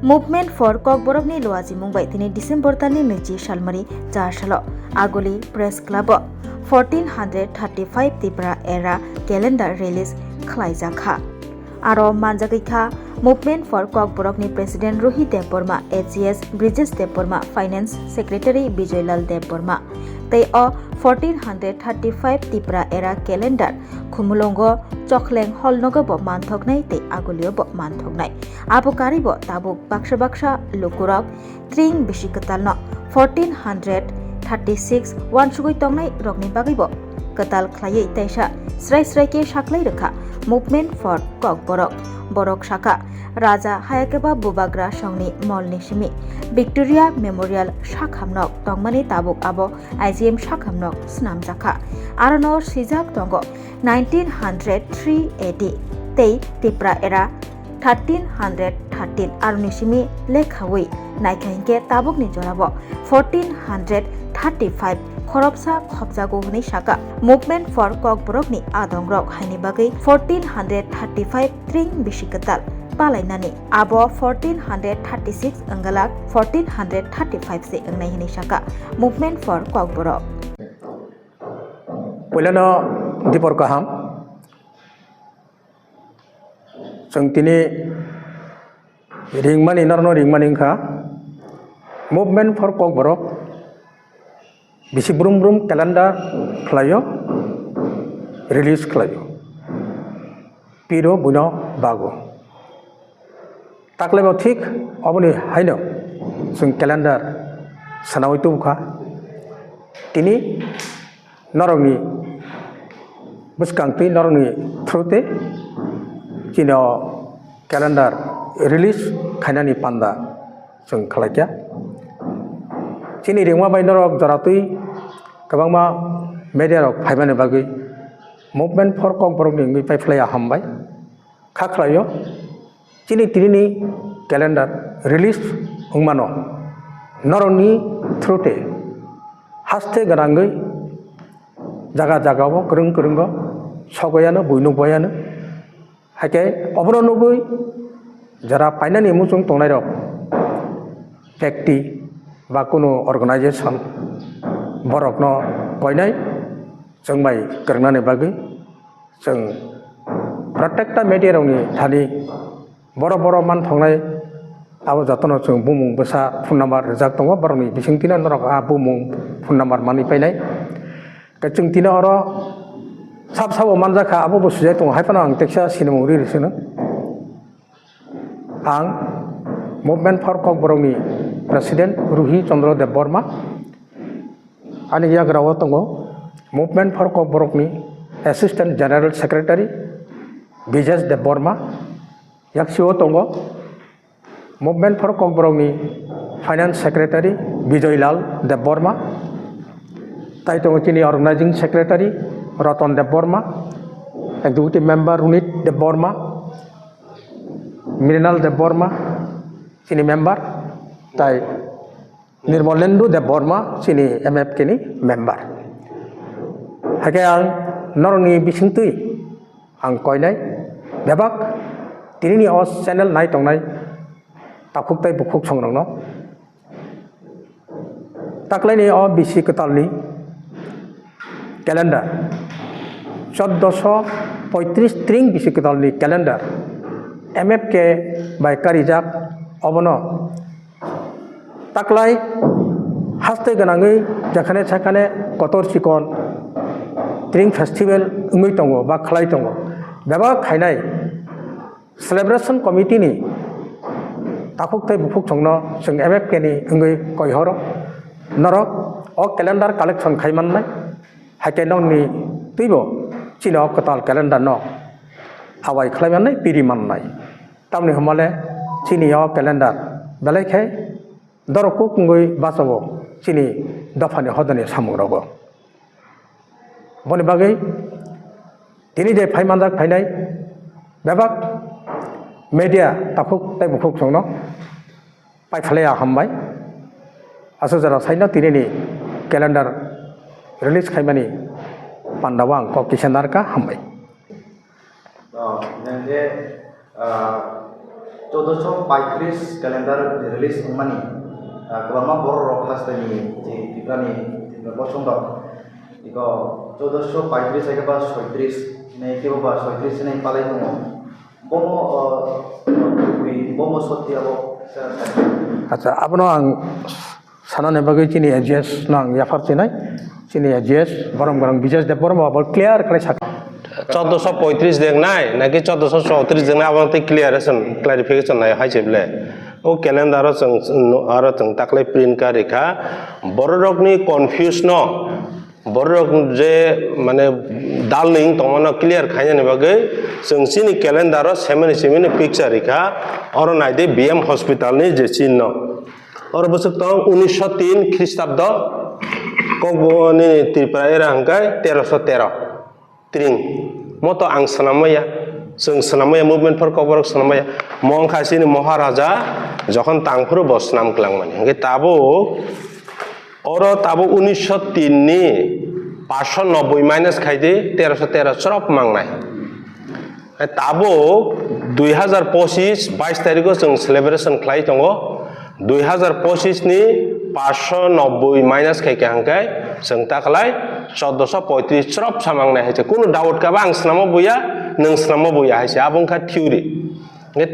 Movement for Kokborokni Loaji Mumbai Tini December Tani Nichi Shalmari Jashalo Agoli Press Club 1435 Tipra Era Calendar Release Khlaijaka Aro Manjagika Movement for Kokborokni President Rohit Deborma AGS Bridges Deborma Finance Secretary Bijoylal Deborma They are 1435 Tipra Era Calendar Khumulongo Chokhleng Holnogo Bo Manthoknai Te Agolio Bo Manthoknai Abukari Bo Tabuk Baksha Baksha Lukurok Tring Bishikatalno 1436 Wansugoi Tongnai Rogni Bagibo Katal Klayei Taisha Srai Srai Ke Shaklai Rekha Movement for Kokborok Borok Shaka Raja Hayakeba Bubagra Shongni Molni Shimi Victoria Memorial Shakhamnok Tongmani Tabuk Abo IGM Shakhamnok Snamjaka Arano Shizak Tongo 1903 AD Tei Tipra Era 1313 Arunishimi Lekhawi Naikainke Tabuk ni Jorabo 1435 Khoropsa Khopjago ni Shaka Movement for Kokborokni Adongrok Haini Bagai 1435 Tring Bishikatal Palainani Abo 1436 Angalak 1435 se Angnai Hini Shaka Movement for Kokborok Pulano Dipor Kaham Sangtini Ringmani Narno Ringmaninka Movement for Kokborok Bisi Brum Brum Calendar Klayo Release Klayo Piro Buno Bago Taklebo Thik Obuni Haino Sung Calendar Sanawitumka Tini Noroni Buskangpi Noroni Trute Kino Calendar Release Kainani Panda Sung Kalakya Chini Ringma by Norok Zaratui Kabama Media of Haimane Bagi Movement for Kokborokni Pai Flaya Hambai Kaklayo Chini Trini Calendar Release Umano Noroni Trute Haste Garangai Jaga Jagavo Kurung Kurungo Sogoyano Buino Boyano Hake Obronobui Jara Painani Musung Tonero Fekti Bakuno Organization Borokno Koinai Sungbai Kernane Bagi Sung Protecta Media Roni Tani Boro Boro Man Tongai Awa Jatono Sung Bumung Besa Funamar Zaktongo Baroni Bisingtina Norok Bumung Funamar Mani Painai Kacung Tina Oro Sab Sabo Manjaka Abu Busujetong Hypanang Texas Cinemuri Risino Ang Movement for Kokborokni President Ruhi Chandra Deborma Ani Yagrawa Tongo Movement for Kokborokni Assistant General Secretary Bijas Deborma Yakshiwo Tongo Movement for Kokborokni Finance Secretary Bijoylal Deborma Taitongo Chini Organizing Secretary Ratan Deborma Executive Member Runit Deborma Mirinal Deborma Chini Member Tai Nirmolendu Deborma Chini MF Kini Member Hakayang Noroni Bisingtui Ang Koinai Bebak Tirini Os Channel Nai Tongnai Takuk Tai Bukuk Songrongno Taklaini O Bisi Ketalni Calendar 1435 String Bisi Ketalni Calendar MFK by Karijak Obono Taklai Haste Ganangi Jakane Chakane Kotor Chikon String Festival Ungui Tongo Ba Khlai Tongo Beba Khainai Celebration Committee ni Takuk Tai Bukuk Songno Sung MFK ni Ungui Koihoro Norok O Calendar Collection Khaiman Nai Hakenong ni Tibo Chino Kotal Calendar No Awai Khlaiman Nai Piriman Nai Tamni Homale Chini O Calendar Balekhe Dorokuk Ngui Basavo Chini Dofani Hodani Samurogo Boni Bagai Tini de Paimandak Painai Bebak Media Takuk Tai Bukuk Songno Pai Flaya Hambai Asojara Saino Tini Calendar Release Kaimani Pandawang Kokisanarka Hambai 1435 calendar release mani kelama bor rok hastani ji tiprani bosong dok iko 1435 ay ba 36 nei ke ba 36 nei palai mo bomo bomo sotia bo আচ্ছা আপনার আং সানানে বাকি চিনি AGS নাং ইয়াফার চিনাই চিনি AGS বরম গরম বিজেস দে বরম আবার clear করে সাক 1435 দেখ নাই নাকি 1434 দেখ নাই আবার ক্লিয়ারেশন ক্লারিফিকেশন নাই হাইছে বলে ও ক্যালেন্ডার আর তাকলে প্রিন্ট কা রেখা বড় রকনি কনফিউজ ন বড় রক যে মানে দাল নিং তমন ক্লিয়ার খাইনে বাগে जों सिनि ক্যালেন্ডার सेमेनि पिक्चर রেখা और नाइदे बीएम हॉस्पिटल नि जे चिन्ह और बसक तो 1903 ख्रीष्टाब्द कबनि त्रिपुरा एरा हंकाय 1313 त्रिं मतो आं सनामया जों सनामया मुभमेन्ट फर कबर सनामया मंखासिनि महाराजा যখন तांफुर बसनाम क्लांगमानि हंगे ताबो और ताबो 1903 नि 590 माइनस खाइदे 1313 चरप मांगनाय ताबो 2025 22 तारिखो जों सेलिब्रेशन खालाय दङ 2025 नि 590 माइनस खाइके हांकाय जों ताखलाय 1435 चरप सामांगनाय हायसे कुनु डाउट काबा आं सनामो बुया नों सनामो बुया हायसे आबुंखा थिउरि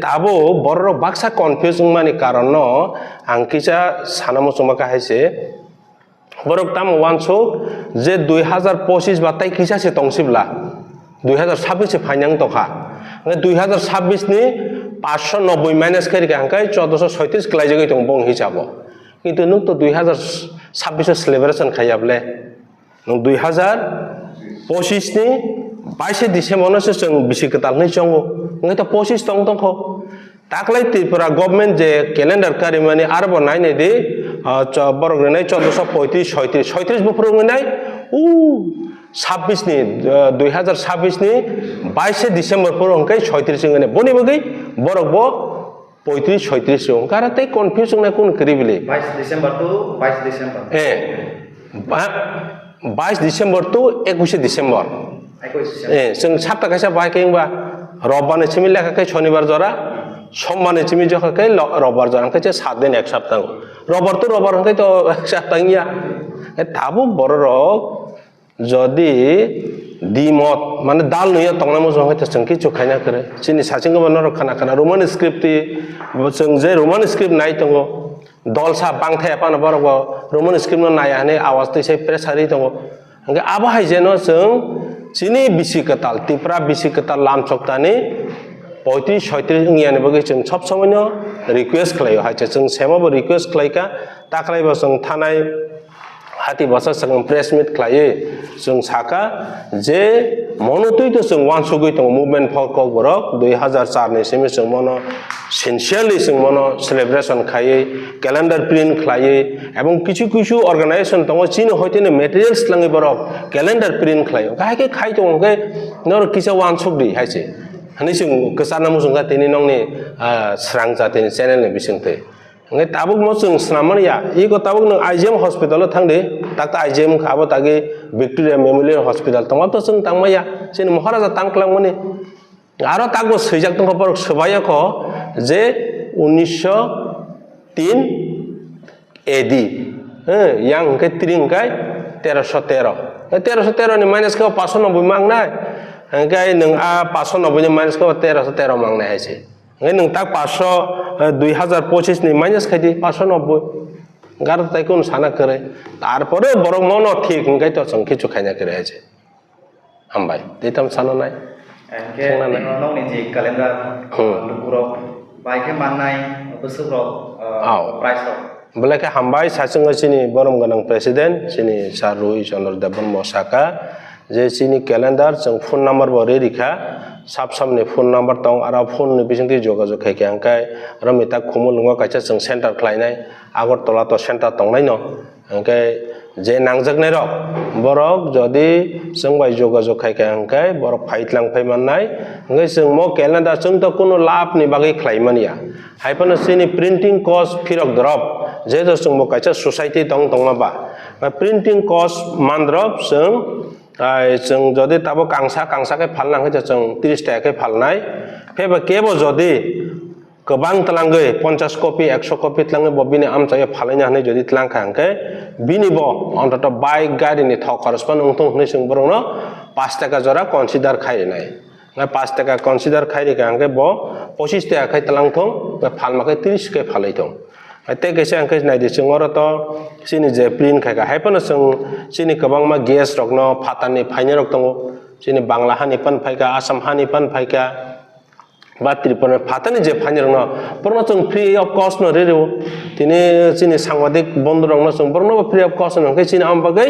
ताबो बर बाक्सा कनफ्यूजिंग मानि कारण न आं किसा सानामो सुमाका हायसे बरक ताम वानसो जे 2025 बाताय किसा से तंसिबला 2026 से फाइनांग तखा 2026 नि 590 माइनस करिके हांकाय 1436 क्लाइजगै दं बं हिसाबो किन्तु नों तो 2026 सेलिब्रेशन खायाबले नों 2025 नि 22 डिसेम्बर से जों बिसिकतालनि जंगो नों तो 25 दं दंखो ताकलाय त्रिपुरा गभर्नमेन्ट जे क्यालेन्डार कारिमानि आरबो नायनाय दे बरगनाय 1435 36 बफोरनाय उ 26 नि 2026 नि 22 डिसेम्बर पर हंकाय 36 ngane boni bagai borok bo 35 36 jong kara tai confusion na kun kribili 22 Desember to 22 Desember 22 December to 21 December जों साप्ता कायसा बायकेंबा रबबारनि सिमि लेखाखै शनिबार जरा सोमबारनि सिमि जखाखै रबबार जरा हंकाय 7 दिन एक सप्ताह रबबार तो रबबार हंकाय तो एक सप्ताहनिया ताबो बररक जदि दिमत माने दाल नया तंगनामो जों हयतो जों किछु खायना करे सिनि सासिंग बनर खाना खाना रोमान स्क्रिप्ट जों जे रोमान स्क्रिप्ट नाय दंगो दलसा बांथाय पान बरग रोमान स्क्रिप्ट नाया ने आवाज तैसे प्रेसारि दंगो हंगे आबा हायजेनो जों सिनि बिसिकताल त्रिपुरा बिसिकताल लामचकतानि 35 36 इंगियानि बगे जों सब समयनो रिक्वेस्ट खालायो हायचे जों सेमाबो रिक्वेस्ट खालायका ताखलायबो जों थानाय हाति बसा जों प्रेस मिट खालायो जों साका जे मनोतै तो जों वानसुगै दं मुभमेन्ट फर कबरक 2004 नि सिम जों मनो सिनसियरलि जों मनो सेलिब्रेशन खायो क्यालेन्डार प्रिन्ट खालायो एवं किछु किछु अर्गानाइजेशन दङ चिनो हयतोनो मेटेरियल्स लाङै बरक क्यालेन्डार प्रिन्ट खालायो काहे खाय दं हंगे नर किसा वानसुगदि हायसे हनि जों गोसाना मुजुंगा तेनि नंनि स्रां जातेनि चेनेलनि बिसिंते हंगे ताबुक म जों स्नामनिया इको ताबुक नों आइजेएम हॉस्पिटल थांदे ताकता आइजेएम खाबो तागे विक्टोरिया मेमोरियल हॉस्पिटल तंगा तो जों तांमाया जों महाराजा तांक्लांमनि आरो तागबो सैजाक दंख पर सबायखो जे 1903 AD yang ke tringkai 1313 ni minus ke 590 मांगनाय hangkai नों आ 590 नि minus के 1313 मांगनाय हायसे hangkai नों ताक 2025 नि minus खायदि 590 गार ताइ कोन साना करे तारपरे बरं मन ठीक hangkai तो जों किछु खायना करे हायसे हामबाय दैताम सानो नाय के नों नि जे क्यालेन्डार लुकुरक बायके माननाय बोसोरक प्राइस बोले के हामबाय सासंग सिनि बरम गनां प्रेसिडेंट सिनि सार रुइ चंद्र देवन मसाका जे सिनि क्यालेन्डार जों फोन नम्बर बरे रिखा साब सामने फोन नम्बर दं आरो फोन नि बिसिंति जगाजग खायके हंकाय आरो मिता खुमुल नङा कायसा जों सेन्टार खालायनाय आगरतला तो सेन्टार दंनाय न हंकाय जे नांजगनाय रक बरक जदि जों बाय जगाजग खायके हंकाय बरक फाइटलां फैमाननाय हंकाय जों म क्यालेन्डार जों तो कोनो लाभ नि बागै खालायमानिया हायपन सिनि प्रिंटिंग कस्ट फिरक द्रप जे जों म कायसा सोसाइटी दं दंमाबा प्रिंटिंग कस्ट मानद्रप जों जदि ताबो कांसा के फालनांगै जों 30 टाकाकै फालनाय फेबा केबो जदि गोबां तलांगै 50 कपि 100 कपि तलांगै बबिनि आमचाय फालायनो हानाय जुदि तलांखा आंखे बिनिबो अन्तत बाइक गारिनि थाव खरसपा नंथं होनै जों बरनो 5 टाका जरा कन्सिडार खायनाय 5 टाका कन्सिडार खायरिखा आंखे ब 25 टाका खाय तलांथं फालमाखै 30 के फालायथं ते कैसे आंखे नायदि जों अरत सिनि जे प्रिन खायगा हायपन जों सिनि गोबां मा गेस रकनो फातानि फायने रक दङ सिनि बांला हानि पान फायगा आसाम हानि पान फायगा बात्रिपन फातानि जे फायने रकनो परनो जों फ्री अफ कस्ट न रेरेव तिनि सिनि सांबादिक बन्द रकनो जों परनो फ्री अफ कस्ट नंखै सिनि आमबागै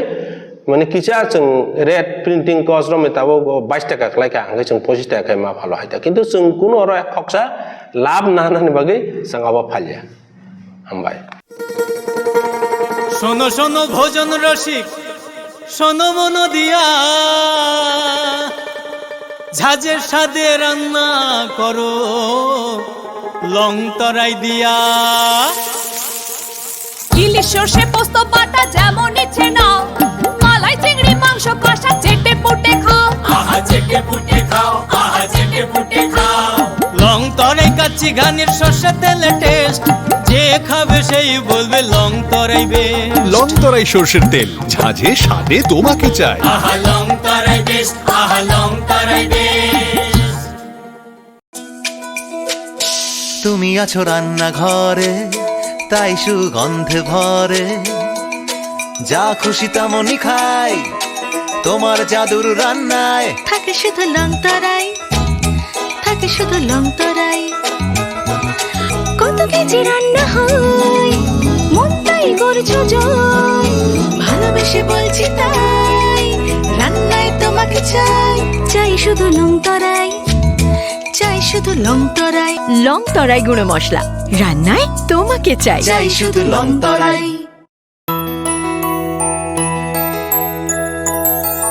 माने किसा जों रेड प्रिंटिंग कस्ट र मेताबो 22 टाका खलायका आंखे जों 25 टाका मा फालो हायता किन्तु जों कुनो र फक्सा लाभ नानानि बागै संगाबा फालिया हामबाय শোনো শোনো ভোজন রসিক শোনো মন দিয়া ঝাঁঝের স্বাদে রান্না করো লং তরাই দিয়া ইলিশ সর্ষে পোস্ত বাটা যেমন ইচ্ছে নাও মালাই চিংড়ি মাংস কষা চেটে পুটে খাও আহা চেটে পুটে খাও আহা চেটে পুটে খাও লং তরাই কাচ্চি ঘানির সর্ষে তেলে টেস্ট যে খাবে সেই বলবে লং তরাই বেশ লং তরাই সর্ষের তেল ঝাঁঝে স্বাদে তোমাকে চাই আহা লং তরাই বেশ আহা লং তরাই বেশ তুমি আছো রান্না ঘরে তাই সুগন্ধে ভরে যা খুশি তেমনই খাই তোমার জাদুর রান্নায় থাকে শুধু লং তরাই থাকে শুধু লং তরাই কত কেজি রান্না হয় মন তাই করছো জয় ভালোবেসে বলছি তাই রান্নায় তোমাকে চাই চাই শুধু লং তরাই চাই শুধু লং তরাই লং তরাই গুঁড়ো মশলা রান্নায় তোমাকে চাই চাই শুধু লং তরাই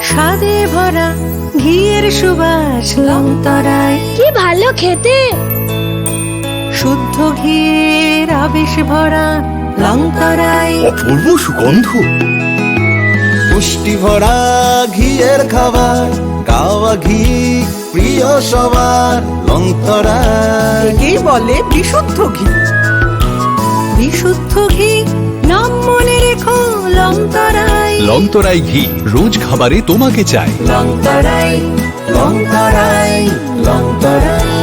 স্বাদে ভরা ঘিয়ের সুবাস লং তরাই কি ভালো খেতে শুদ্ধ ঘিয়ের আবেশ ভরা লং তরাই অপূর্ব সুগন্ধ পুষ্টি ভরা ঘিয়ের খাবার গাওয়া ঘি প্রিয় সবার লং তরাই একেই বলে বিশুদ্ধ ঘি বিশুদ্ধ ঘি নাম মনে রেখো লং তরাই লং তরাই ঘি রোজ খাবারে তোমাকে চাই লং তরাই লং তরাই লং তরাই